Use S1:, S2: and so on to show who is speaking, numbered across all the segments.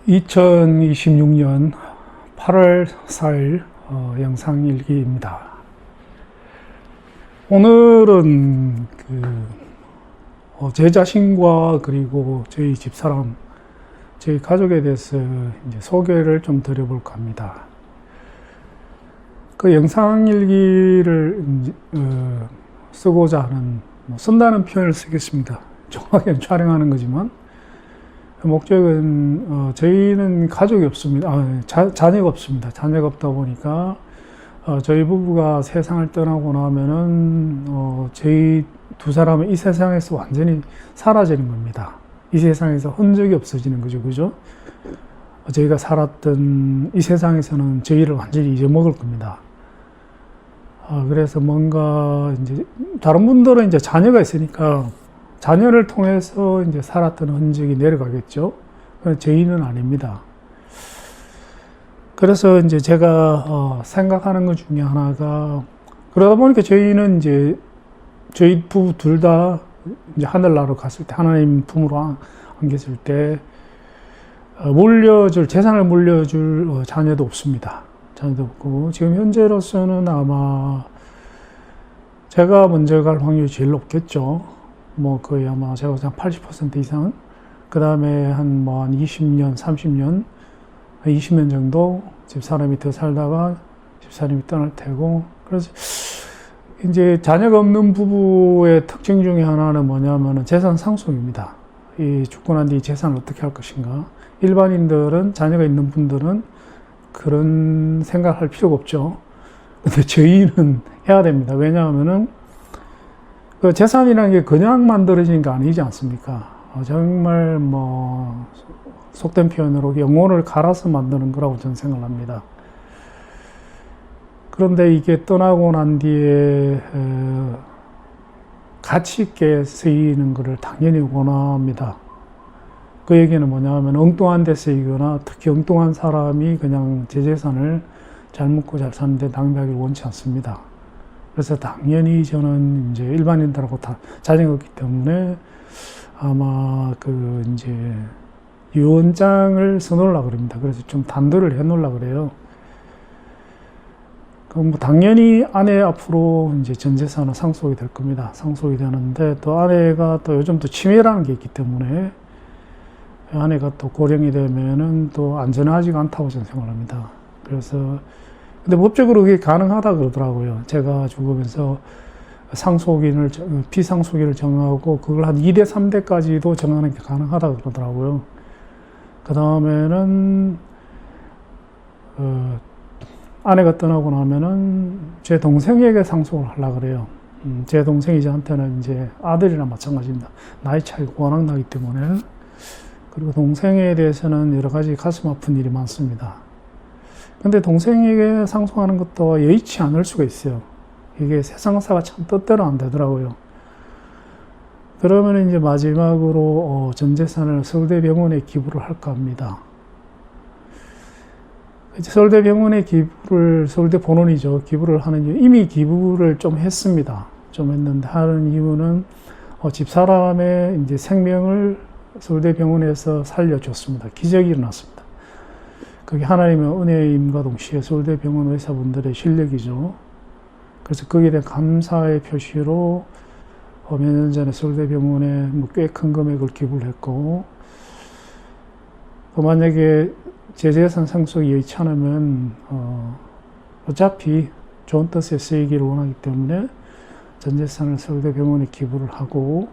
S1: 2026년 8월 4일 영상일기입니다. 오늘은 제 자신과 그리고 저희 집사람, 저희 가족에 대해서 이제 소개를 좀 드려볼까 합니다. 그 영상일기를 쓰고자 하는, 쓴다는 표현을 쓰겠습니다. 정확하게 촬영하는 거지만, 목적은 저희는 가족이 없습니다. 자녀가 없습니다. 자녀가 없다 보니까 저희 부부가 세상을 떠나고 나면은 저희 두 사람은 이 세상에서 완전히 사라지는 겁니다. 이 세상에서 흔적이 없어지는 거죠, 그죠? 저희가 살았던 이 세상에서는 저희를 완전히 잊어먹을 겁니다. 그래서 뭔가 이제 다른 분들은 이제 자녀가 있으니까 자녀를 통해서 이제 살았던 흔적이 내려가겠죠. 저희는 아닙니다. 그래서 이제 제가 생각하는 것 중에 하나가, 그러다 보니까 저희는 이제 저희 부부 둘 다 이제 하늘나라로 갔을 때, 하나님 품으로 안겼을 때 재산을 물려줄 자녀도 없습니다. 자녀도 없고, 지금 현재로서는 아마 제가 먼저 갈 확률이 제일 높겠죠. 거의 아마 제가 한 80% 이상, 그 다음에 한 20년, 30년, 20년 정도 집사람이 더 살다가 집사람이 떠날 테고, 그래서 이제 자녀가 없는 부부의 특징 중에 하나는 뭐냐면은 재산 상속입니다. 이 죽고 난 뒤 재산을 어떻게 할 것인가. 일반인들은, 자녀가 있는 분들은 그런 생각할 필요가 없죠. 근데 저희는 해야 됩니다. 왜냐하면은 그 재산이라는 게 그냥 만들어지는 게 아니지 않습니까? 정말 속된 표현으로 영혼을 갈아서 만드는 거라고 저는 생각을 합니다. 그런데 이게 떠나고 난 뒤에 가치 있게 쓰이는 것을 당연히 원합니다. 그 얘기는 뭐냐면 엉뚱한 데 쓰이거나 특히 엉뚱한 사람이 그냥 제 재산을 잘 먹고 잘 사는데 낭비하기를 원치 않습니다. 그래서 당연히 저는 이제 일반인들하고 다 자녀가 없기 때문에 아마 이제 유언장을 써놓으려고 그럽니다. 그래서 좀 단도를 해놓으려고 그래요. 당연히 아내 앞으로 이제 전 재산은 상속이 될 겁니다. 상속이 되는데 또 아내가 또 요즘 또 치매라는 게 있기 때문에 아내가 또 고령이 되면은 또 안전하지가 않다고 저는 생각합니다. 그래서 근데 법적으로 그게 가능하다 그러더라고요. 제가 죽으면서 비상속인을 정하고 그걸 한 2대, 3대까지도 정하는 게 가능하다 그러더라고요. 그 다음에는, 아내가 떠나고 나면은 제 동생에게 상속을 하려고 그래요. 제 동생이 저한테는 이제 아들이랑 마찬가지입니다. 나이 차이가 워낙 나기 때문에. 그리고 동생에 대해서는 여러 가지 가슴 아픈 일이 많습니다. 근데 동생에게 상속하는 것도 여의치 않을 수가 있어요. 이게 세상사가 참 뜻대로 안 되더라고요. 그러면 이제 마지막으로 전 재산을 서울대병원에 기부를 할까 합니다. 서울대병원에 서울대 본원이죠. 기부를 하는 이유, 이미 기부를 좀 했습니다. 좀 했는데 하는 이유는 집사람의 이제 생명을 서울대병원에서 살려줬습니다. 기적이 일어났습니다. 그게 하나님의 은혜임과 동시에 서울대병원 의사분들의 실력이죠. 그래서 거기에 대한 감사의 표시로 몇 년 전에 서울대병원에 꽤 큰 금액을 기부를 했고, 만약에 제 재산 상속이 여의치 않으면 어차피 좋은 뜻에 쓰이기를 원하기 때문에 전 재산을 서울대병원에 기부를 하고,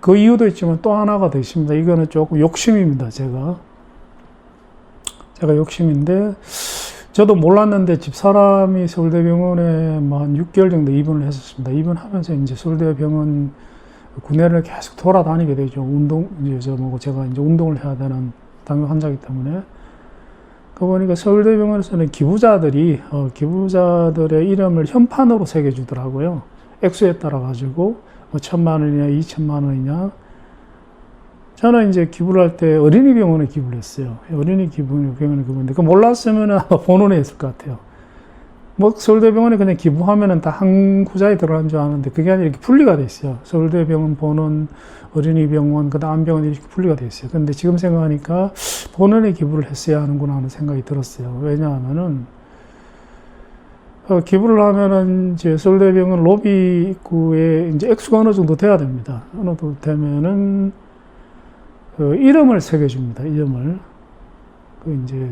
S1: 그 이유도 있지만 또 하나가 더 있습니다. 이거는 조금 욕심입니다. 제가 욕심인데, 저도 몰랐는데 집사람이 서울대병원에 한 6개월 정도 입원을 했었습니다. 입원하면서 이제 서울대병원 구내를 계속 돌아다니게 되죠. 제가 이제 운동을 해야 되는 당뇨 환자이기 때문에. 보니까 서울대병원에서는 기부자들의 이름을 현판으로 새겨주더라고요. 액수에 따라 가지고 1,000만 원이냐, 2,000만 원이냐. 저는 이제 기부를 할 때 어린이병원에 기부를 했어요. 어린이병원에 기부했는데, 몰랐으면 아마 본원에 있을 것 같아요. 뭐 서울대병원에 그냥 기부하면은 다 한 구자에 들어간 줄 아는데 그게 아니라 이렇게 분리가 돼 있어요. 서울대병원, 본원, 어린이병원, 그다음 암병원 이렇게 분리가 돼 있어요. 근데 지금 생각하니까 본원에 기부를 했어야 하는구나 하는 생각이 들었어요. 왜냐하면은 기부를 하면은 이제 서울대병원 로비 입구에 이제 액수가 어느 정도 돼야 됩니다. 어느 정도 되면은 그 이름을 새겨줍니다. 이름을 이제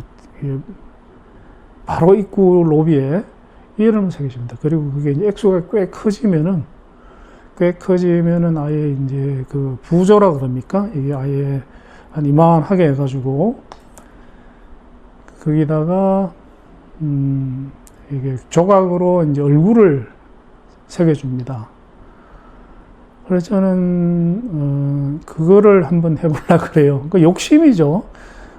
S1: 바로 입구 로비에 이름을 새겨줍니다. 그리고 그게 이제 액수가 꽤 커지면은 아예 이제 그 부조라 그럽니까? 이게 아예 한 이만하게 해가지고 거기다가 이게 조각으로 이제 얼굴을 새겨줍니다. 그래서 저는 그거를 한번 해보려고 그래요. 그 욕심이죠.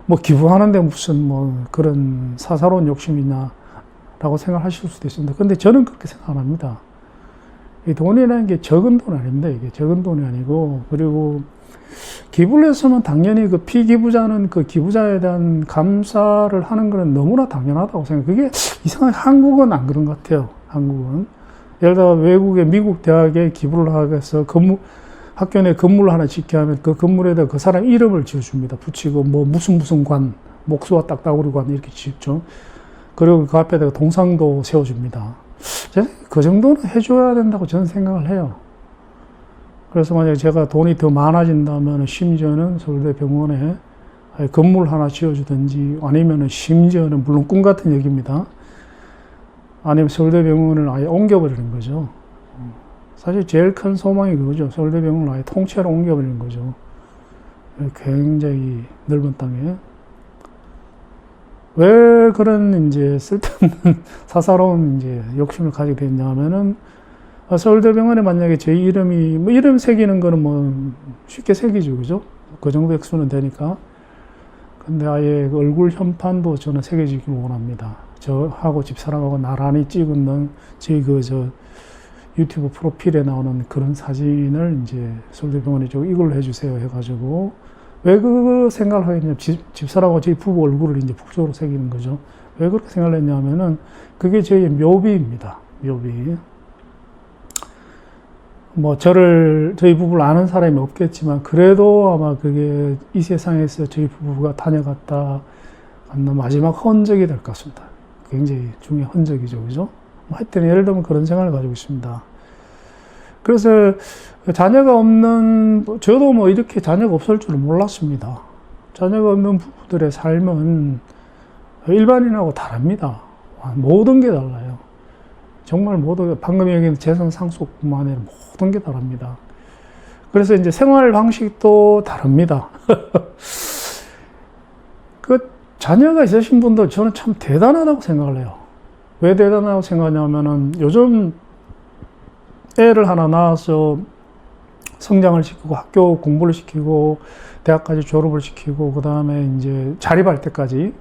S1: 뭐 기부하는데 무슨 뭐 그런 사사로운 욕심이냐라고 생각하실 수도 있습니다. 근데 저는 그렇게 생각 안 합니다. 이 돈이라는 게 적은 돈 아닙니다. 이게 적은 돈이 아니고, 그리고 기부를 했으면 당연히 그 피기부자는 그 기부자에 대한 감사를 하는 것은 너무나 당연하다고 생각해요. 그게 이상하게 한국은 안 그런 것 같아요. 한국은. 예를 들어 외국의 미국 대학에 기부를 하기 위해서 학교 내 건물을 하나 짓게 하면 그 건물에다 그 사람 이름을 지어줍니다. 붙이고 뭐 무슨 관, 목수와 딱따구리 관 이렇게 짓죠. 그리고 그 앞에다가 동상도 세워줍니다. 그 정도는 해줘야 된다고 저는 생각을 해요. 그래서 만약에 제가 돈이 더 많아진다면 심지어는 서울대병원에 건물 하나 지어주든지 아니면 심지어는 물론 꿈 같은 얘기입니다. 아니면 서울대병원을 아예 옮겨버리는 거죠. 사실 제일 큰 소망이 그거죠. 서울대병원을 아예 통째로 옮겨버리는 거죠. 굉장히 넓은 땅에. 왜 그런 이제 쓸데없는 사사로운 이제 욕심을 가지게 됐냐면은 서울대병원에 만약에 제 이름이 뭐 이름 새기는 거는 뭐 쉽게 새기죠, 그죠? 그 정도 액수는 되니까. 근데 아예 그 얼굴 현판도 저는 새겨지길 원합니다. 저하고 집사람하고 나란히 찍은 제 유튜브 프로필에 나오는 그런 사진을 이제 서울대병원에 이걸로 해주세요 해가지고. 왜 그 생각을 하겠냐면 집사람하고 저희 부부 얼굴을 이제 북쪽으로 새기는 거죠. 왜 그렇게 생각을 했냐면은 그게 저희 묘비입니다. 묘비. 뭐 저희 부부를 아는 사람이 없겠지만 그래도 아마 그게 이 세상에서 저희 부부가 다녀갔다 갔나 마지막 흔적이 될 것 같습니다. 굉장히 중요한 흔적이죠, 그죠? 하여튼 예를 들면 그런 생각을 가지고 있습니다. 그래서 자녀가 없는, 저도 뭐 이렇게 자녀가 없을 줄은 몰랐습니다. 자녀가 없는 부부들의 삶은 일반인하고 다릅니다. 모든 게 달라요. 정말 방금 얘기한 재산 상속뿐만 아니라 모든 게 다릅니다. 그래서 이제 생활 방식도 다릅니다. 그 자녀가 있으신 분들 저는 참 대단하다고 생각을 해요. 왜 대단하다고 생각하냐면은 요즘 애를 하나 낳아서 성장을 시키고 학교 공부를 시키고 대학까지 졸업을 시키고 그 다음에 이제 자립할 때까지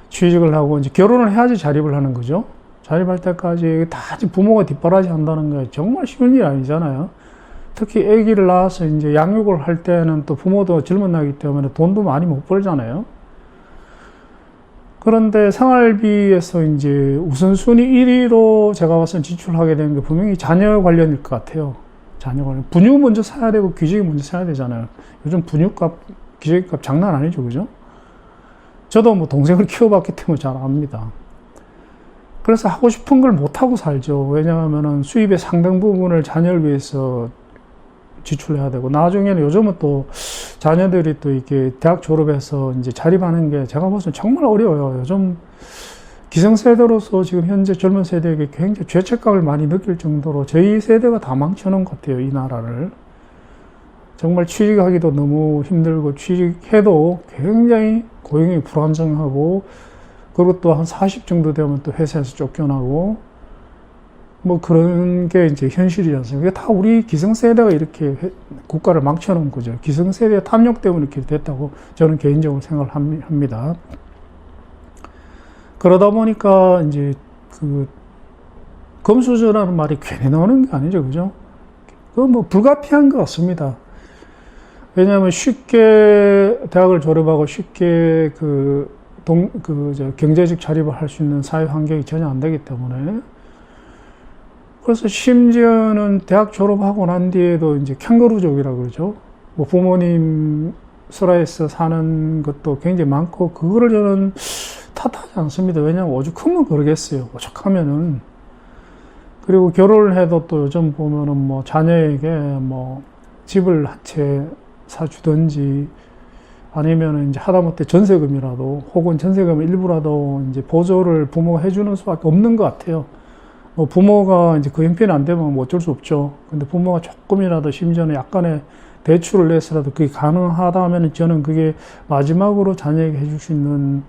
S1: 취직을 하고 이제 결혼을 해야지 자립을 하는 거죠. 자립할 때까지 다 부모가 뒷바라지 한다는 게 정말 쉬운 일이 아니잖아요. 특히 아기를 낳아서 이제 양육을 할 때는 또 부모도 젊은 나이기 때문에 돈도 많이 못 벌잖아요. 그런데 생활비에서 이제 우선순위 1위로 제가 봤을 때 지출하게 되는 게 분명히 자녀 관련일 것 같아요. 자녀 관련. 분유 먼저 사야 되고 기저귀 먼저 사야 되잖아요. 요즘 분유값, 기저귀값 장난 아니죠, 그죠? 저도 뭐 동생을 키워봤기 때문에 잘 압니다. 그래서 하고 싶은 걸 못하고 살죠. 왜냐하면 수입의 상당 부분을 자녀를 위해서 지출해야 되고, 나중에는 요즘은 또 자녀들이 또 이렇게 대학 졸업해서 이제 자립하는 게 제가 봐서 정말 어려워요. 요즘 기성세대로서 지금 현재 젊은 세대에게 굉장히 죄책감을 많이 느낄 정도로 저희 세대가 다 망쳐놓은 것 같아요, 이 나라를. 정말 취직하기도 너무 힘들고, 취직해도 굉장히 고용이 불안정하고, 그리고 또 한 40 정도 되면 또 회사에서 쫓겨나고, 뭐 그런 게 이제 현실이지 않습니까? 다 우리 기성세대가 이렇게 국가를 망쳐놓은 거죠. 기성세대 탐욕 때문에 이렇게 됐다고 저는 개인적으로 생각을 합니다. 그러다 보니까 이제 그 금수저라는 말이 괜히 나오는 게 아니죠, 그죠? 그건 뭐 불가피한 것 같습니다. 왜냐하면 쉽게 대학을 졸업하고 쉽게 그 경제적 자립을 할 수 있는 사회 환경이 전혀 안 되기 때문에. 그래서 심지어는 대학 졸업하고 난 뒤에도 이제 캥거루족이라고 그러죠. 뭐 부모님 슬하에서 사는 것도 굉장히 많고, 그거를 저는 탓하지 않습니다. 왜냐하면 오죽하면 그러겠어요. 오죽하면은. 그리고 결혼을 해도 또 요즘 보면은 뭐 자녀에게 뭐 집을 한 채 사주든지, 아니면은 이제 하다못해 전세금이라도, 혹은 전세금 일부라도 이제 보조를 부모가 해주는 수밖에 없는 것 같아요. 뭐 부모가 이제 그 형편이 안 되면 뭐 어쩔 수 없죠. 근데 부모가 조금이라도, 심지어는 약간의 대출을 내서라도 그게 가능하다 하면 저는 그게 마지막으로 자녀에게 해줄 수 있는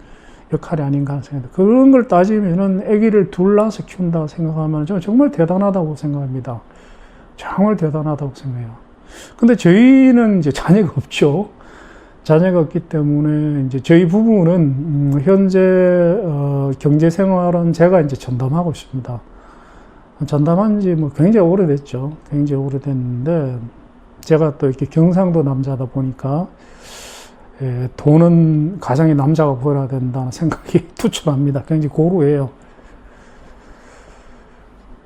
S1: 역할이 아닌가 하는 생각입니다. 그런 걸 따지면은 아기를 둘 낳아서 키운다고 생각하면 저는 정말 대단하다고 생각합니다. 정말 대단하다고 생각해요. 근데 저희는 이제 자녀가 없죠. 자녀가 없기 때문에 이제 저희 부부는 현재 경제 생활은 제가 이제 전담하고 있습니다. 전담한 지 뭐 굉장히 오래됐죠. 굉장히 오래됐는데, 제가 또 이렇게 경상도 남자다 보니까 돈은 가장의 남자가 벌어야 된다는 생각이 투철합니다. 굉장히 고루해요.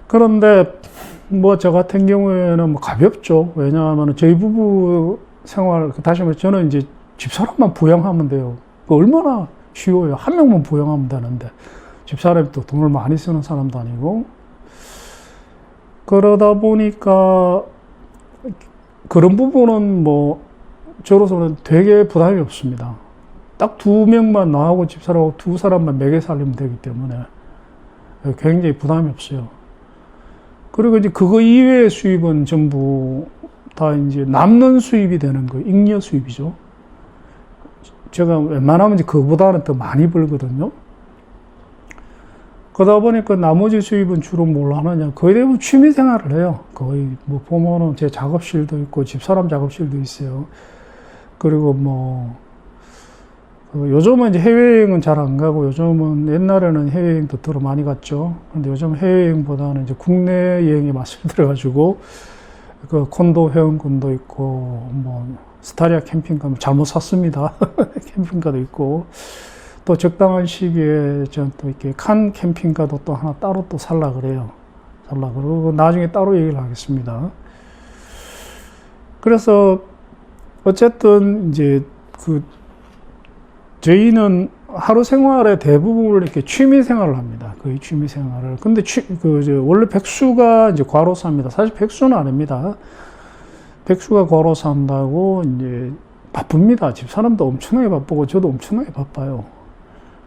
S1: 그런데 뭐 저 같은 경우에는 뭐 가볍죠. 왜냐하면 저희 부부 생활, 다시 말해 저는 이제 집사람만 부양하면 돼요. 얼마나 쉬워요. 한 명만 부양하면 되는데, 집사람이 또 돈을 많이 쓰는 사람도 아니고. 그러다 보니까 그런 부분은 뭐 저로서는 되게 부담이 없습니다. 딱 두 명만, 나하고 집사람하고 두 사람만 먹여 살리면 되기 때문에 굉장히 부담이 없어요. 그리고 이제 그거 이외의 수입은 전부 다 이제 남는 수입이 되는 거예요. 잉여 수입이죠. 제가 웬만하면 이제 그거보다는 더 많이 벌거든요. 그러다 보니까 나머지 수입은 주로 뭘 하느냐. 거의 대부분 취미 생활을 해요. 거의 뭐 보면은 제 작업실도 있고, 집사람 작업실도 있어요. 그리고 뭐, 요즘은 이제 해외여행은 잘 안 가고, 요즘은 옛날에는 해외여행도 더러 많이 갔죠. 근데 요즘 해외여행보다는 이제 국내 여행에 맛을 들어가지고, 그 콘도 회원권도 있고, 뭐, 스타리아 캠핑카 잘못 샀습니다. 캠핑카도 있고, 또 적당한 시기에 전 또 이렇게 칸 캠핑카도 또 하나 따로 또 살라 그래요. 살라 그러고 나중에 따로 얘기를 하겠습니다. 그래서 어쨌든 이제 저희는 하루 생활의 대부분을 이렇게 취미 생활을 합니다. 거의 취미 생활을. 근데 원래 백수가 이제 과로사입니다. 사실 백수는 아닙니다. 백수가 과로사 한다고 이제 바쁩니다. 집사람도 엄청나게 바쁘고 저도 엄청나게 바빠요.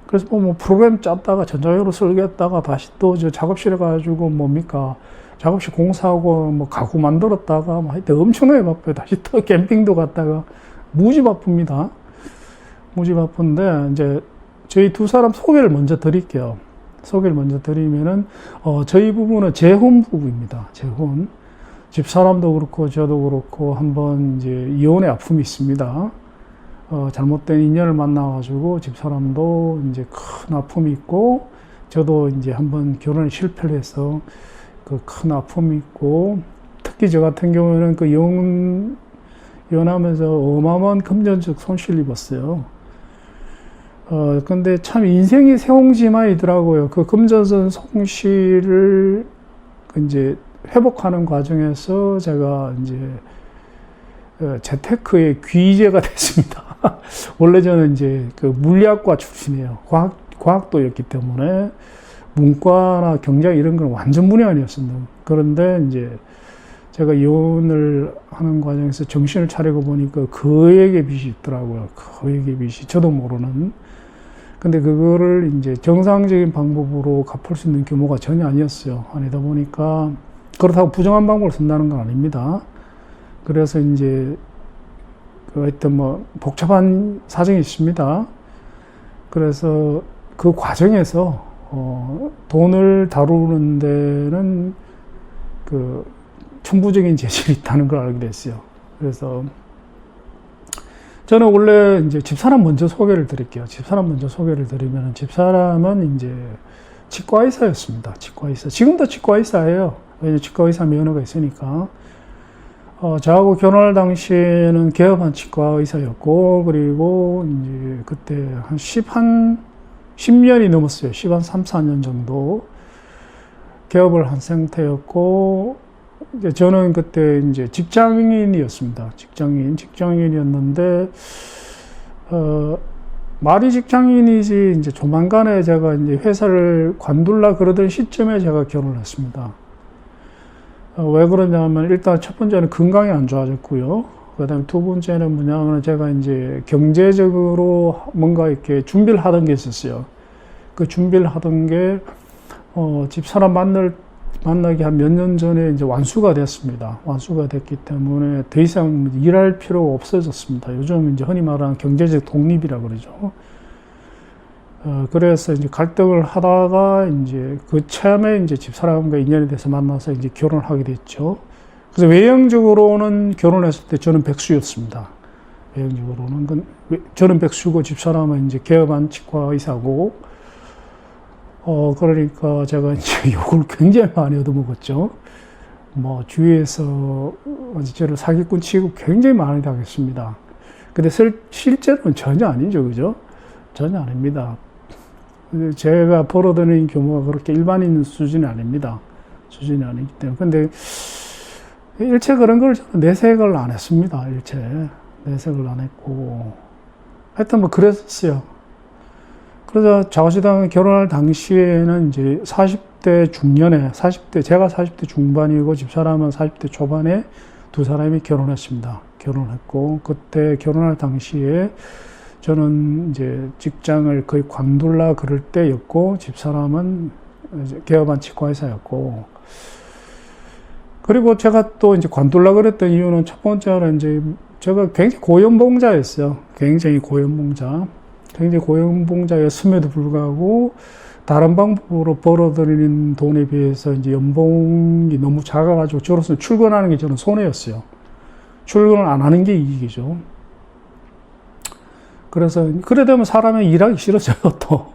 S1: 그래서 뭐 프로그램 짰다가 전자회로 설계했다가 다시 또 저 작업실에 가가지고 뭡니까, 작업실 공사하고 뭐 가구 만들었다가 뭐 하여튼 엄청나게 바빠요. 다시 또 캠핑도 갔다가 무지 바쁩니다. 무지 바쁜데, 이제 저희 두 사람 소개를 먼저 드릴게요. 소개를 먼저 드리면은 저희 부부는 재혼 부부입니다. 재혼. 집사람도 그렇고 저도 그렇고 한번 이제 이혼의 아픔이 있습니다. 잘못된 인연을 만나가지고 집사람도 이제 큰 아픔이 있고, 저도 이제 한번 결혼에 실패를 해서 그 큰 아픔이 있고, 특히 저 같은 경우에는 그 이혼하면서 어마어마한 금전적 손실을 입었어요. 근데 참 인생이 새옹지마이더라고요. 그 금전적 손실을 이제 회복하는 과정에서 제가 이제 재테크의 귀재가 됐습니다. 원래 저는 이제 그 물리학과 출신이에요. 과학도였기 때문에 문과나 경제학 이런 건 완전 분야 아니었습니다. 그런데 이제 제가 이혼을 하는 과정에서 정신을 차리고 보니까 거액의 빚이 있더라고요. 거액의 빚이, 저도 모르는. 근데 그거를 이제 정상적인 방법으로 갚을 수 있는 규모가 전혀 아니었어요. 아니다 보니까, 그렇다고 부정한 방법을 쓴다는 건 아닙니다. 그래서 이제 하여튼 뭐 복잡한 사정이 있습니다. 그래서 그 과정에서 돈을 다루는 데는 그 천부적인 재질이 있다는 걸 알게 됐어요. 그래서 저는 원래 이제 집사람 먼저 소개를 드릴게요. 집사람 먼저 소개를 드리면, 집사람은 이제 치과의사였습니다. 치과의사. 지금도 치과의사예요. 왜냐면 치과의사 면허가 있으니까. 저하고 결혼할 당시에는 개업한 치과의사였고, 그리고 이제 그때 한 10년이 넘었어요. 10한 3, 4년 정도 개업을 한 상태였고, 이제 저는 그때 이제 직장인이었습니다. 직장인이었는데, 말이 직장인이지, 이제 조만간에 제가 이제 회사를 관둘라 그러던 시점에 제가 결혼을 했습니다. 왜 그러냐면, 일단 첫 번째는 건강이 안 좋아졌고요. 그 다음에 두 번째는 뭐냐면, 제가 이제 경제적으로 뭔가 이렇게 준비를 하던 게 있었어요. 그 준비를 하던 게, 집사람 만나기 한 몇 년 전에 이제 완수가 됐습니다. 완수가 됐기 때문에 더 이상 일할 필요가 없어졌습니다. 요즘 이제 흔히 말하는 경제적 독립이라고 그러죠. 그래서 이제 갈등을 하다가 이제 그 처음에 이제 집사람과 인연이 돼서 만나서 이제 결혼을 하게 됐죠. 그래서 외형적으로는 결혼했을 때 저는 백수였습니다. 외형적으로는. 저는 백수고 집사람은 이제 개업한 치과 의사고, 그러니까 제가 이제 욕을 굉장히 많이 얻어먹었죠. 뭐, 주위에서 저를 사기꾼 취급 굉장히 많이 당했습니다. 근데 실제로는 전혀 아니죠. 그죠? 전혀 아닙니다. 제가 벌어들이는 규모가 그렇게 일반인 수준이 아닙니다. 수준이 아니기 때문에. 근데 일체 그런 걸 저는 내색을 안 했습니다. 일체. 내색을 안 했고. 하여튼 뭐 그랬었어요. 그래서 좌우시당 결혼할 당시에는 이제 40대 중년에, 제가 40대 중반이고 집사람은 40대 초반에 두 사람이 결혼했습니다. 결혼했고, 그때 결혼할 당시에 저는 이제 직장을 거의 관둘라 그럴 때였고, 집사람은 이제 개업한 치과의사였고, 그리고 제가 또 이제 관둘라 그랬던 이유는 첫 번째는 이제 제가 굉장히 고연봉자였어요. 굉장히 고연봉자였음에도 불구하고 다른 방법으로 벌어들이는 돈에 비해서 이제 연봉이 너무 작아가지고 저로서는 출근하는 게 저는 손해였어요. 출근을 안 하는 게 이익이죠. 그래서 그래 되면 사람이 일하기 싫어져요. 또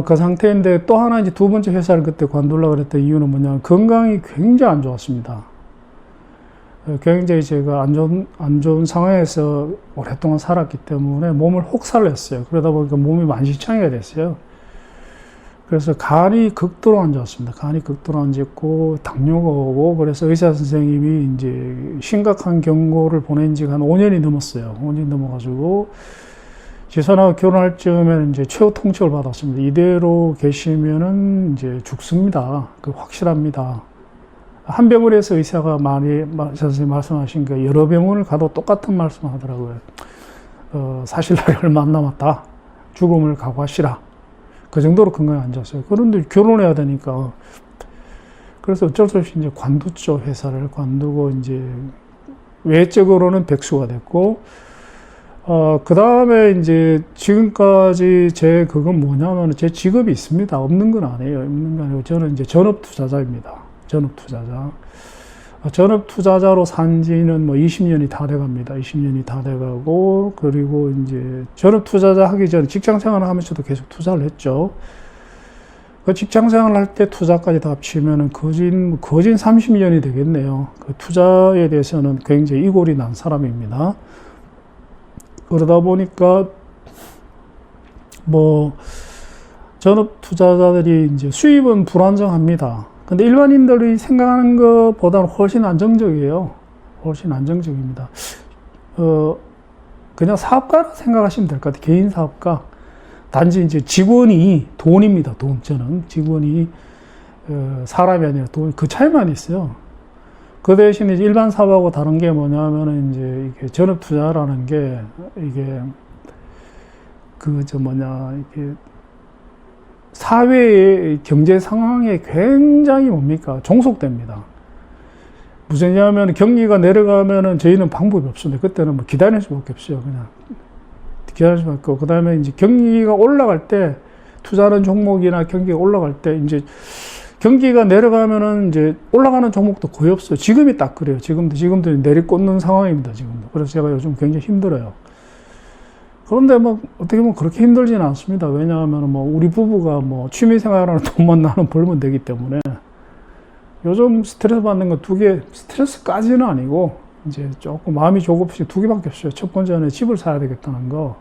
S1: 그 상태인데 또 하나 이제 두 번째 회사를 그때 관두려고 그랬던 이유는 뭐냐면 건강이 굉장히 안 좋았습니다. 굉장히 제가 안 좋은 상황에서 오랫동안 살았기 때문에 몸을 혹사를 했어요. 그러다 보니까 몸이 만신창이가 됐어요. 그래서 간이 극도로 안 좋았습니다. 간이 극도로 안 좋고 당뇨가 오고, 그래서 의사 선생님이 이제 심각한 경고를 보낸 지가 한 5년이 넘었어요. 5년이 넘어가지고 집사람하고 결혼할 즈음에는 이제 최후 통첩을 받았습니다. 이대로 계시면은 이제 죽습니다. 그 확실합니다. 한 병원에서 의사가 선생님 말씀하신 게 여러 병원을 가도 똑같은 말씀을 하더라고요. 사실 날이 얼마 안 남았다. 죽음을 각오하시라. 그 정도로 건강이 안 좋았어요. 그런데 결혼해야 되니까. 그래서 어쩔 수 없이 이제 관뒀죠. 회사를 관두고 이제 외적으로는 백수가 됐고, 그 다음에 이제 지금까지 그건 뭐냐면 제 직업이 있습니다. 없는 건 아니에요. 없는 건 아니고 저는 이제 전업투자자입니다. 전업투자자로 산 지는 뭐 20년이 다 돼갑니다. 20년이 다 돼가고, 그리고 이제 전업투자자 하기 전에 직장생활을 하면서도 계속 투자를 했죠. 그 직장생활 할 때 투자까지 다 합치면은 거진 30년이 되겠네요. 그 투자에 대해서는 굉장히 이골이 난 사람입니다. 그러다 보니까 뭐 전업투자자들이 이제 수입은 불안정합니다. 근데 일반인들이 생각하는 것보다는 훨씬 안정적이에요. 훨씬 안정적입니다. 그냥 사업가라 생각하시면 될 것 같아요. 개인 사업가. 단지 이제 직원이 돈입니다. 돈. 저는 직원이 사람이 아니라 돈. 그 차이만 있어요. 그 대신에 일반 사업하고 다른 게 뭐냐면은 이제 이게 전업투자라는 게 이게 이게 사회의 경제 상황에 굉장히 종속됩니다. 무슨 얘기냐면 경기가 내려가면은 저희는 방법이 없습니다. 그때는 뭐 기다릴 수밖에 없어요. 그냥 기다릴 수밖에 없고, 그 다음에 이제 경기가 올라갈 때, 투자하는 종목이나 경기가 올라갈 때 이제 경기가 내려가면은 이제 올라가는 종목도 거의 없어요. 지금이 딱 그래요. 지금도 내리꽂는 상황입니다. 지금도. 그래서 제가 요즘 굉장히 힘들어요. 그런데 뭐 어떻게 보면 그렇게 힘들지는 않습니다. 왜냐하면 뭐 우리 부부가 뭐 취미생활하는 돈만 나는 벌면 되기 때문에 요즘 스트레스 받는 거 스트레스까지는 아니고 이제 조금 마음이 조급해서 두 개밖에 없어요. 첫 번째는 집을 사야 되겠다는 거.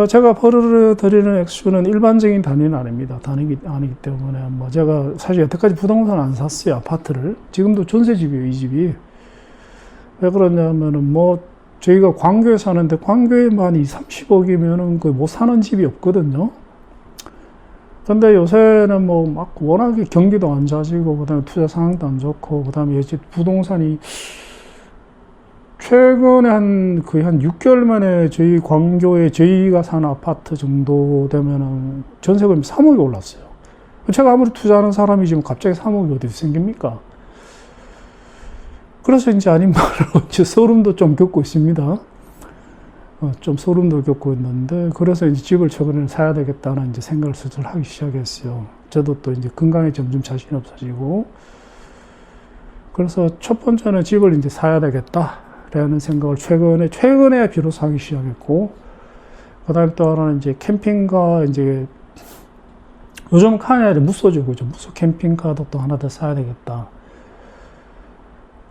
S1: 제가 벌어들이는 액수는 일반적인 단위는 아닙니다. 단위가 아니기 때문에 뭐 제가 사실 여태까지 부동산 안 샀어요. 아파트를. 지금도 전세집이에요, 이 집이. 왜 그러냐면은 뭐 저희가 광교에 사는데 광교에만 30억이면은 거의 못 사는 집이 없거든요. 근데 요새는 뭐 막 워낙에 경기도 안 좋아지고 그다음에 투자 상황도 안 좋고 그다음에 부동산이 최근에 거의 한 6개월 만에 저희 광교에 저희가 사는 아파트 정도 되면은 전세금이 3억이 올랐어요. 제가 아무리 투자하는 사람이 지금 갑자기 3억이 어디서 생깁니까? 그래서 이제 아닌 말로 이제 소름도 좀 겪고 있습니다. 좀 소름도 겪고 있는데, 그래서 이제 집을 최근에 사야 되겠다는 이제 생각을 슬슬 하기 시작했어요. 저도 또 이제 건강에 점점 자신이 없어지고, 그래서 첫 번째는 집을 이제 사야 되겠다라는 생각을 최근에 비로소 하기 시작했고, 그 다음에 또 하나는 이제 캠핑카, 이제 요즘 카니아를 무쏘죠, 그죠? 무쏘 캠핑카도 또 하나 더 사야 되겠다.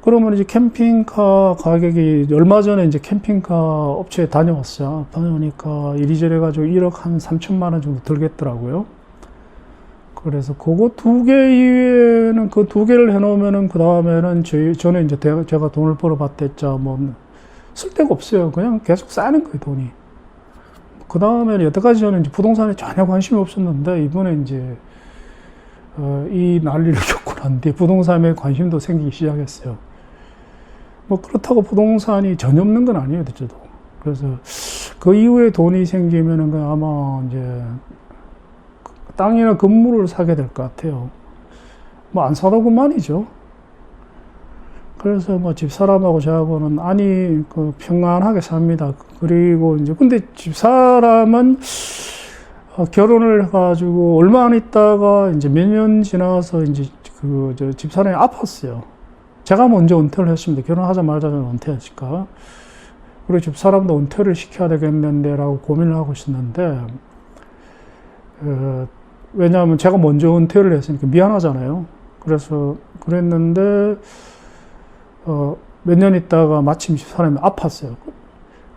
S1: 그러면 이제 캠핑카 가격이 얼마 전에 이제 캠핑카 업체에 다녀왔어요. 다녀오니까 이리저리 해가지고 1억 한 3천만 원 정도 들겠더라고요. 그래서 그거 2개 이외에는 그 2개를 해놓으면은 그 다음에는 저는 이제 제가 돈을 벌어봤댔자 뭐 쓸 데가 없어요. 그냥 계속 쌓이는 거예요, 돈이. 그 다음에는 여태까지 저는 이제 부동산에 전혀 관심이 없었는데 이번에 이제 이 난리를 겪고 난 뒤에 부동산에 관심도 생기기 시작했어요. 뭐 그렇다고 부동산이 전혀 없는 건 아니에요, 저도. 그래서 그 이후에 돈이 생기면은 아마 이제 땅이나 건물을 사게 될 것 같아요. 뭐 안 사도 그만이죠. 그래서 뭐 집사람하고 저하고는 평안하게 삽니다. 그리고 이제 근데 집사람은 결혼을 해가지고 얼마 안 있다가 이제 몇 년 지나서 이제 집사람이 아팠어요. 제가 먼저 은퇴를 했습니다. 결혼하자마자 저는 은퇴했을까. 그리고 집사람도 은퇴를 시켜야 되겠는데라고 고민을 하고 있었는데, 왜냐하면 제가 먼저 은퇴를 했으니까 미안하잖아요. 그래서 그랬는데, 몇 년 있다가 마침 집사람이 아팠어요.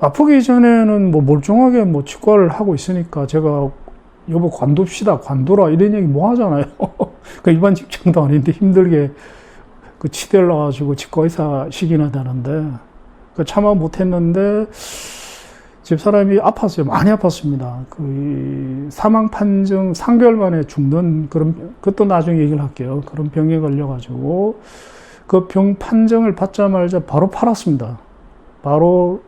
S1: 아프기 전에는 뭐 멀쩡하게 뭐 치과를 하고 있으니까 제가 여보 관둡시다, 관둬라 이런 얘기 뭐 하잖아요. 그 일반 직장도 아닌데 힘들게 그 치대를 놔가지고 치과의사 시키나 되는데 그 참아 못했는데 집사람이 아팠어요. 많이 아팠습니다. 그 사망 판정 3개월 만에 죽는 그것도 나중에 얘기를 할게요. 그런 병에 걸려가지고 그 병 판정을 받자마자 바로 팔았습니다. 바로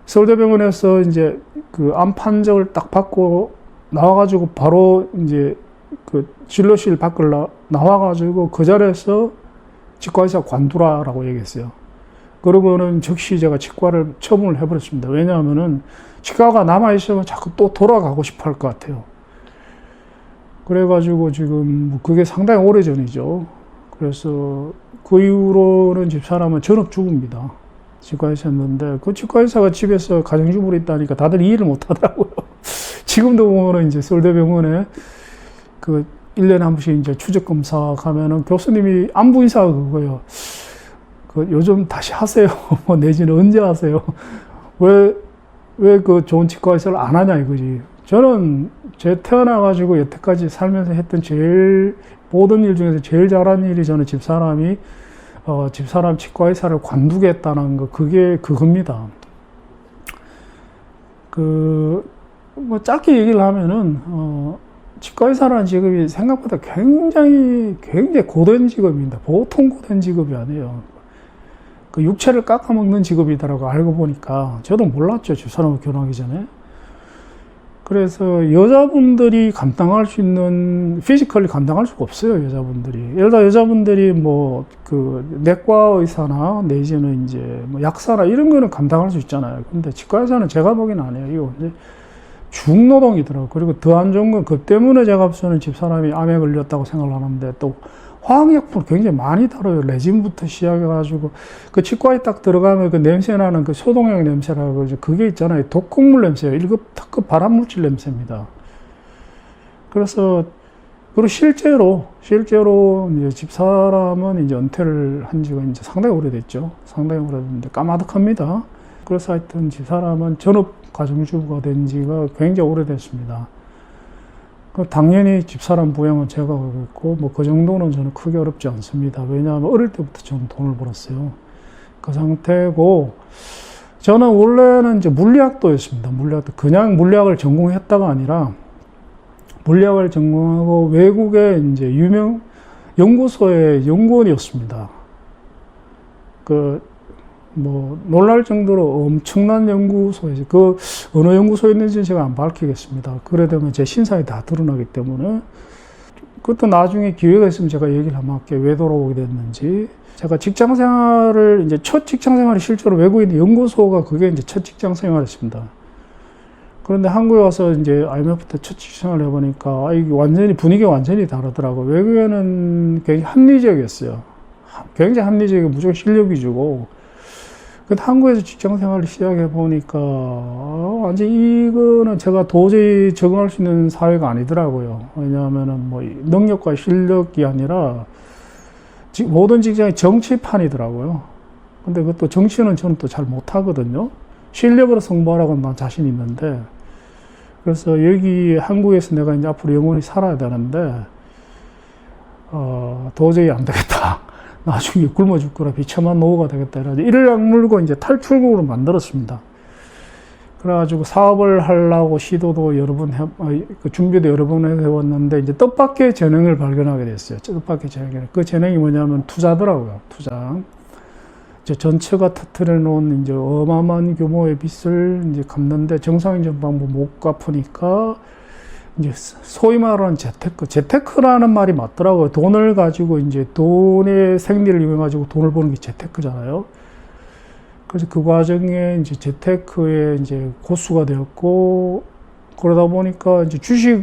S1: 서울대병원에서 이제 그 암 판정을 딱 받고 나와가지고 바로 이제 그 진료실 밖을 나와가지고 그 자리에서 치과의사 관두라라고 얘기했어요. 그러고는 즉시 제가 치과를 처분을 해버렸습니다. 왜냐하면은 치과가 남아있으면 자꾸 또 돌아가고 싶어 할 것 같아요. 그래가지고 지금 그게 상당히 오래전이죠. 그래서 그 이후로는 집사람은 전업주부입니다. 치과의사였는데 그 치과의사가 집에서 가정주부로 있다니까 다들 이해를 못 하더라고요. 지금도 보면은 이제 서울대병원에 그 1년에 한 번씩 이제 추적검사 가면은 교수님이 안부 인사가 그거예요. 그 요즘 다시 하세요. 뭐 내지는 언제 하세요. 왜 그 좋은 치과의사를 안 하냐 이거지. 저는 태어나가지고 여태까지 살면서 했던 모든 일 중에서 제일 잘한 일이 저는 집사람 치과의사를 관두겠다는 거, 그겁니다. 뭐 짧게 얘기를 하면은, 치과의사라는 직업이 생각보다 굉장히 고된 직업입니다. 보통 고된 직업이 아니에요. 그 육체를 깎아먹는 직업이다라고 알고 보니까, 저도 몰랐죠. 집사람과 결혼하기 전에. 그래서 여자분들이 감당할 수 있는, 피지컬이 감당할 수가 없어요, 여자분들이. 예를 들어 여자분들이 뭐, 내과 의사나 내지는 이제 뭐 약사나 이런 거는 감당할 수 있잖아요. 근데 치과의사는 제가 보기엔 아니에요. 이거 이제 중노동이더라고요. 그리고 더 안 좋은 건 그 때문에 제가 저는 집사람이 암에 걸렸다고 생각을 하는데 또 화학약품을 굉장히 많이 다뤄요. 레진부터 시작해가지고 그 치과에 딱 들어가면 그 냄새나는 그 소독약 냄새라고 그게 있잖아요. 독극물 냄새예요. 1급, 특급 발암물질 냄새입니다. 그래서 그리고 실제로 이제 집사람은 이제 은퇴를 한 지가 이제 상당히 오래됐죠. 상당히 오래됐는데 까마득합니다. 그래서 하여튼 집사람은 전업 가정주부가 된 지가 굉장히 오래됐습니다. 당연히 집사람 부양은 제가 하고 있고, 뭐 그 정도는 저는 크게 어렵지 않습니다. 왜냐하면 어릴 때부터 저는 돈을 벌었어요. 그 상태고, 저는 원래는 이제 물리학도였습니다. 물리학도. 그냥 물리학을 전공했다가 아니라, 물리학을 전공하고 외국의 이제 유명 연구소의 연구원이었습니다. 놀랄 정도로 엄청난 연구소에서, 어느 연구소였는지 제가 안 밝히겠습니다. 그래 되면 제 신상이 다 드러나기 때문에. 그것도 나중에 기회가 있으면 제가 얘기를 한번 할게요. 왜 돌아오게 됐는지. 제가 직장 생활을, 이제 첫 직장 생활이 실제로 외국에 있는 연구소가 그게 이제 첫 직장 생활이었습니다. 그런데 한국에 와서 이제 IMF 때 첫 직장 생활을 해보니까, 이게 분위기가 완전히 다르더라고요. 외국에는 굉장히 합리적이었어요. 굉장히 합리적이고 무조건 실력 위주고, 근데 한국에서 직장 생활을 시작해 보니까 완전 이거는 제가 도저히 적응할 수 있는 사회가 아니더라고요. 왜냐하면은 뭐 능력과 실력이 아니라 모든 직장이 정치판이더라고요. 근데 그것도 정치는 저는 또 잘 못하거든요. 실력으로 승부하라고는 난 자신 있는데, 그래서 여기 한국에서 내가 이제 앞으로 영원히 살아야 되는데 도저히 안 되겠다. 나중에 굶어 죽거나 비참한 노후가 되겠다. 이래가지고 이를 악물고 이제 탈출구로 만들었습니다. 그래가지고 사업을 하려고 시도도 여러 번 준비도 여러 번 해왔는데, 이제 뜻밖의 재능을 발견하게 됐어요. 뜻밖의 재능. 그 재능이 뭐냐면 투자더라고요. 투자. 이제 전체가 터트려 놓은 이제 어마어마한 규모의 빚을 이제 갚는데 정상적인 방법 못 갚으니까, 이제 소위 말하는 재테크라는 말이 맞더라고요. 돈을 가지고 이제 돈의 생리를 이용해가지고 돈을 버는 게 재테크잖아요. 그래서 그 과정에 이제 재테크에 이제 고수가 되었고, 그러다 보니까 이제 주식을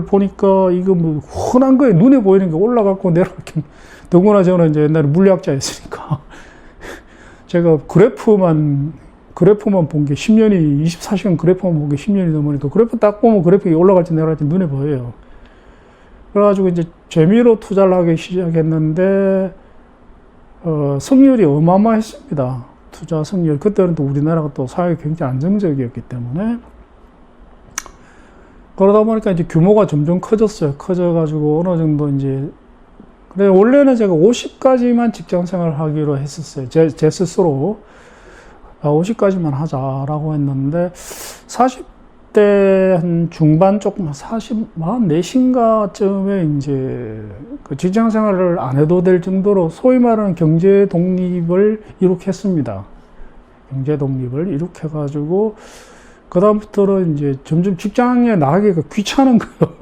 S1: 보니까 이거 뭐 흔한 거에 눈에 보이는 게 올라갔고 내려갔긴, 더구나 저는 이제 옛날에 물리학자였으니까 제가 그래프만 본 게 10년이, 24시간 그래프만 본 게 10년이 넘으니까 그래프 딱 보면 그래프가 올라갈지 내려갈지 눈에 보여요. 그래가지고 이제 재미로 투자를 하기 시작했는데, 승률이 어마어마했습니다. 투자 승률. 그때는 또 우리나라가 또 사회가 굉장히 안정적이었기 때문에. 그러다 보니까 이제 규모가 점점 커졌어요. 커져가지고 어느 정도 이제, 그래, 원래는 제가 50까지만 직장 생활을 하기로 했었어요. 제 스스로. 50까지만 하자라고 했는데, 40대 한 중반 조금, 44인가쯤에 이제 그 직장 생활을 안 해도 될 정도로 소위 말하는 경제 독립을 이룩했습니다. 경제 독립을 이룩해가지고, 그다음부터는 이제 점점 직장에 나가기가 귀찮은 거예요.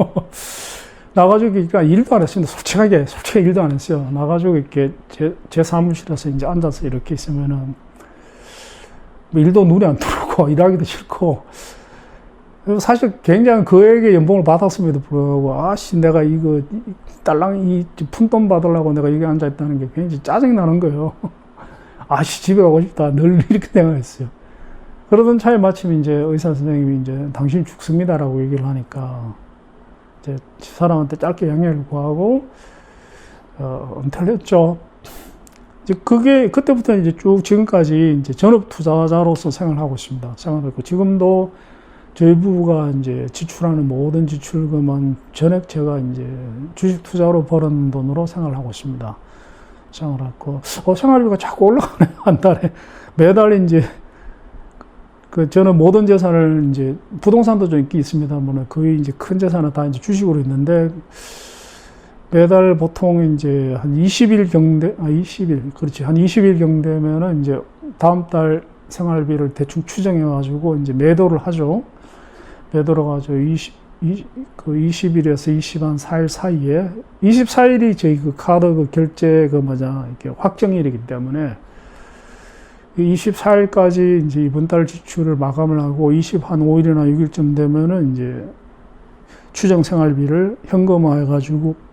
S1: 나가지고, 그러니까 일도 안 했습니다. 솔직히 일도 안 했어요. 나가지고 이렇게 제 사무실에서 이제 앉아서 이렇게 있으면은, 일도 눈에 안 들어오고, 일하기도 싫고, 사실 굉장히 그에게 연봉을 받았음에도 불구하고, 내가 이거, 이 푼돈 받으려고 내가 여기 앉아있다는 게 굉장히 짜증나는 거예요. 집에 가고 싶다. 늘 이렇게 생각했어요. 그러던 차에 마침 이제 의사 선생님이 이제 당신 죽습니다라고 얘기를 하니까, 이제 사람한테 짧게 양해를 구하고, 은퇴를 했죠. 이제 그때부터 이제 쭉 지금까지 이제 전업 투자자로서 생활하고 있습니다. 생활하고, 지금도 저희 부부가 이제 지출하는 모든 지출금은 전액 제가 이제 주식 투자로 벌은 돈으로 생활하고 있습니다. 생활하고, 생활비가 자꾸 올라가네요. 한 달에. 매달 이제, 저는 모든 재산을 이제, 부동산도 좀 있긴 있습니다만, 거의 이제 큰 재산은 다 이제 주식으로 있는데, 매달 보통 이제 한 20일 그렇지. 한 20일 경되면은 이제 다음 달 생활비를 대충 추정해가지고 이제 매도를 하죠. 매도를 가지고 20일에서 24일 사이에, 24일이 저희 그 카드 그 결제 이렇게 확정일이기 때문에 24일까지 이제 이번 달 지출을 마감을 하고 25일이나 6일쯤 되면은 이제 추정 생활비를 현금화해가지고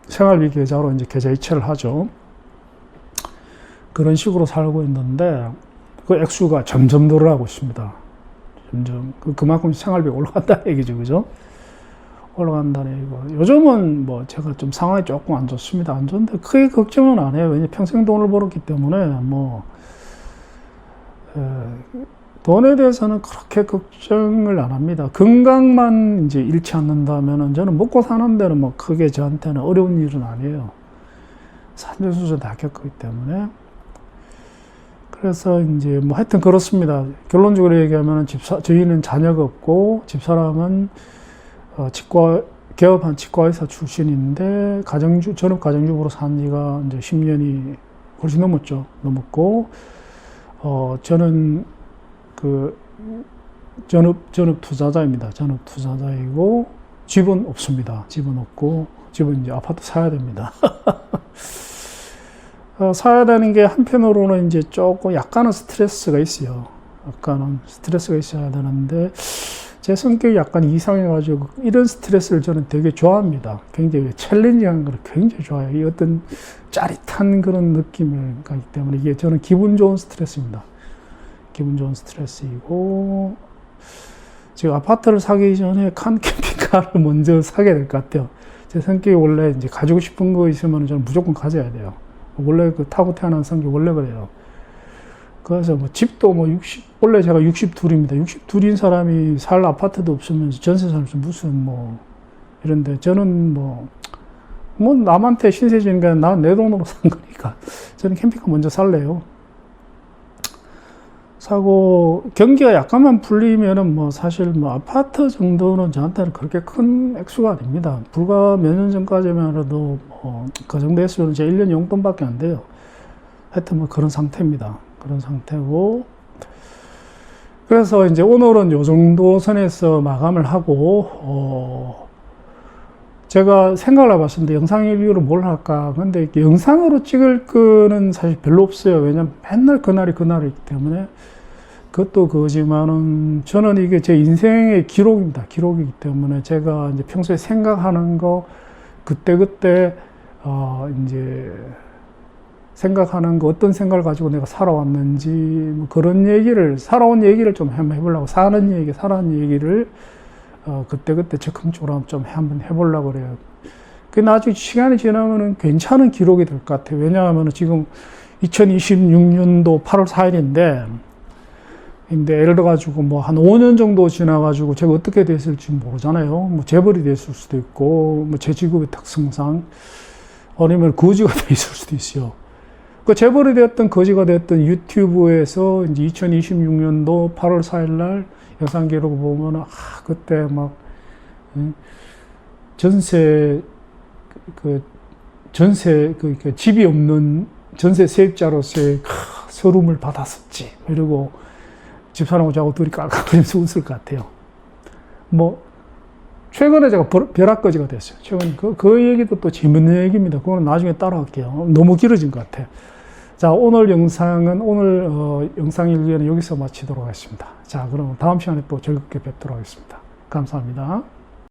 S1: 생활비 계좌로 이제 계좌 이체를 하죠. 그런 식으로 살고 있는데, 그 액수가 점점 늘어나고 있습니다. 점점. 그만큼 생활비가 올라간다는 얘기죠. 그죠? 올라간다는 얘기고. 요즘은 뭐 제가 좀 상황이 조금 안 좋습니다. 안 좋은데 크게 걱정은 안 해요. 왜냐면 평생 돈을 벌었기 때문에 돈에 대해서는 그렇게 걱정을 안 합니다. 건강만 이제 잃지 않는다면은 저는 먹고 사는 데는 뭐 크게 저한테는 어려운 일은 아니에요. 산전수전 다 겪었기 때문에. 그래서 이제 뭐 하여튼 그렇습니다. 결론적으로 얘기하면 저희는 자녀가 없고 집사람은 개업한 치과의사 출신인데 전업 가정주부로 산 지가 이제 10년이 훨씬 넘었고 저는 전업 투자자입니다. 전업 투자자이고 집은 없습니다. 집은 없고 집은 이제 아파트 사야 됩니다. 사야 되는 게 한편으로는 이제 조금 약간은 스트레스가 있어요. 약간은 스트레스가 있어야 되는데 제 성격이 약간 이상해가지고 이런 스트레스를 저는 되게 좋아합니다. 굉장히 챌린징한 걸 굉장히 좋아해요. 이 어떤 짜릿한 그런 느낌을 가기 때문에 이게 저는 기분 좋은 스트레스입니다. 기분 좋은 스트레스이고 제가 아파트를 사기 전에 캠핑카를 먼저 사게 될 것 같아요. 제 성격이 원래 이제 가지고 싶은 거 있으면 저는 무조건 가져야 돼요. 원래 타고 태어난 성격 원래 그래요. 그래서 뭐 집도 원래 제가 62입니다. 62인 사람이 살 아파트도 없으면서 전세 살면서 무슨 이런데 저는 남한테 신세 지는 게 내 돈으로 산 거니까 저는 캠핑카 먼저 살래요. 사고 경기가 약간만 풀리면은 사실 아파트 정도는 저한테는 그렇게 큰 액수가 아닙니다. 불과 몇 년 전까지만 해도 그 정도 액수는 제 1년 용돈밖에 안 돼요. 하여튼 그런 상태입니다. 그런 상태고 그래서 이제 오늘은 요 정도 선에서 마감을 하고 제가 생각을 해봤습니다. 영상 리뷰로 뭘 할까? 근데 영상으로 찍을 거는 사실 별로 없어요. 왜냐면 맨날 그날이기 때문에. 그것도 그거지만은 저는 이게 제 인생의 기록입니다. 기록이기 때문에 제가 이제 평소에 생각하는 거, 그때그때, 이제 생각하는 거, 어떤 생각을 가지고 내가 살아왔는지, 그런 얘기를, 살아온 얘기를 좀 한번 해보려고, 살아온 얘기를 그때그때 적극적으로 좀 한번 해보려고 그래요. 그 나중에 시간이 지나면은 괜찮은 기록이 될 것 같아요. 왜냐하면 지금 2026년도 8월 4일인데, 예를 들어가지고 한 5년 정도 지나가지고 제가 어떻게 됐을지 모르잖아요. 재벌이 됐을 수도 있고, 제 직업의 특성상, 아니면 거지가 돼 있을 수도 있어요. 그 재벌이 되었던 거지가 되었던 유튜브에서 이제 2026년도 8월 4일 날 영상 기록을 보면 그때 집이 없는 전세 세입자로서의 서름을 받았었지. 이러고 집사람하고 저하고 둘이 깔깔거리면서 웃을 것 같아요. 최근에 제가 벼락거지가 됐어요. 최근에 그 얘기도 또 재밌는 얘기입니다. 그거는 나중에 따라갈게요. 너무 길어진 것 같아요. 자, 오늘 영상 일기는 여기서 마치도록 하겠습니다. 자, 그럼 다음 시간에 또 즐겁게 뵙도록 하겠습니다. 감사합니다.